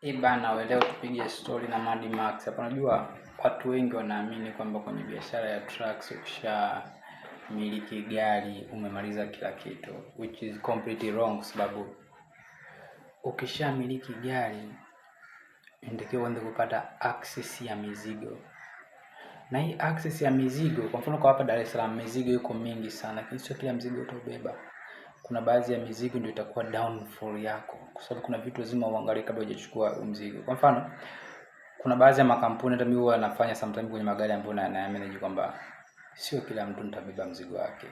Bana, leo tupige story na Mad Max. Hapa unajua watu wengi wanaamini kwamba kwenye biashara ya trucks ukisha miliki gari umemaliza kila kitu, which is completely wrong, sababu ukisha miliki gari unatakiwa uanze kupata access ya mizigo. Na hii access ya mizigo, kwa mfano kwa hapa Dar es Salaam mizigo iko mingi sana, lakini sio kila mzigo utaubeba. Kuna baadhi ya mizigo ndio itakuwa downfall yako, kwa sababu kuna vitu lazima uangalie kabla hujachukua mzigo. Kwa mfano kuna baadhi ya makampuni hata mimi huwa nafanya sometimes kwenye magari ambayo na manage kwamba sio kila mtu nitabeba mzigo wake,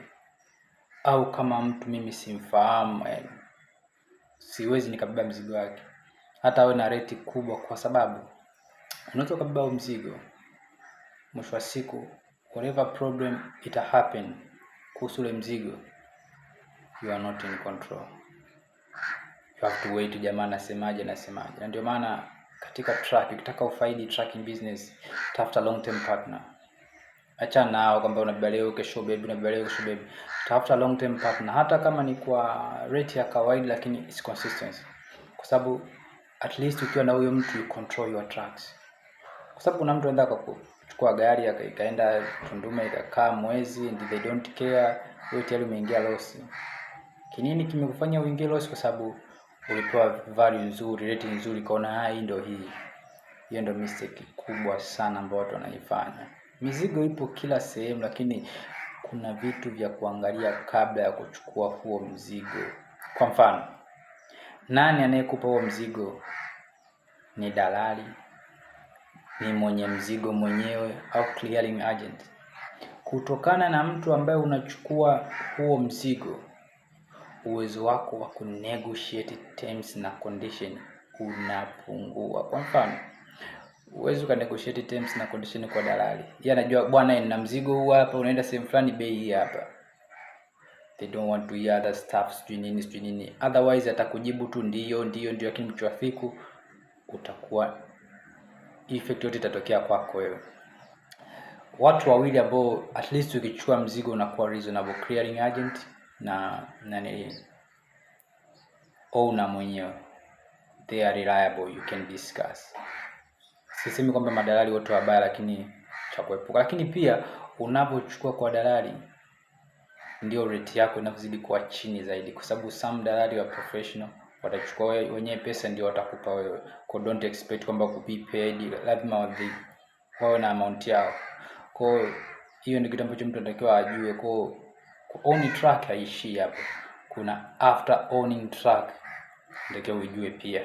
au kama mtu mimi simfahamu siwezi nikabeba mzigo wake hata awe na rate kubwa, kwa sababu unaweza kubeba mzigo, mwisho wa siku whatever problem it happen kuhusu ile mzigo, you are not in control. You have to wait, jamaa anasemaje. Na ndio maana katika truck, ukitaka ufaidi trucking business, tafuta long term partner. Acha nao kwamba unabeba leo kesho baby. Tafuta long term partner, hata kama ni kwa rate ya kawaida, lakini it's consistency. Kwa sababu at least ukiwa na huyo mtu you control your trucks. Kwa sababu kuna mtu anataka kuchukua gari akaenda Tunduma ikakaa mwezi and they don't care, wewe tayari umeingia loss. Kinini kimekufanya uingie loss? Kwa sababu ulipewa value nzuri, rating nzuri, kaona hii ndio hii. Hiyo ndio mistake kubwa sana ambayo watu wanaifanya. Mizigo ipo kila sehemu, lakini kuna vitu vya kuangalia kabla ya kuchukua huo mzigo. Kwa mfano, nani anayekupa huo mzigo? Ni dalali, ni mwenye mzigo mwenyewe, au clearing agent? Kutokana na mtu ambaye unachukua huo mzigo, uwezo wako wa kunegotiate terms na condition unapungua. Kwa mfano, uwezo ka negotiate terms na condition kwa dalali, yeye anajua bwana, nina mzigo huu hapa, unaenda sehemu fulani, bei hii hapa. They don't want to hear other stuff, sijui nini. Otherwise atakujibu tu ndio, lakini mwisho wa siku utakuwa effect yote itatokea kwako wewe. Watu wawili ambao at least ukichukua mzigo unakuwa reasonable, clearing agent na nani owner mwenyewe, they are reliable, you can discuss. Sisemi kwamba madalali wote wabaya, lakini cha kuepuka. Lakini pia unapochukua kwa dalali ndio rate yako inazidi kuwa chini zaidi, kwa sababu some dalali wa professional watachukua wenyewe pesa ndio watakupa wewe. Kwa don't expect kwamba kupi paid, lazima wawe na amount yao. Kwa hiyo ni kitu ambacho mtu anatakiwa ajue. Kwa own truck haishi hapo, kuna after owning truck ndio ujue pia.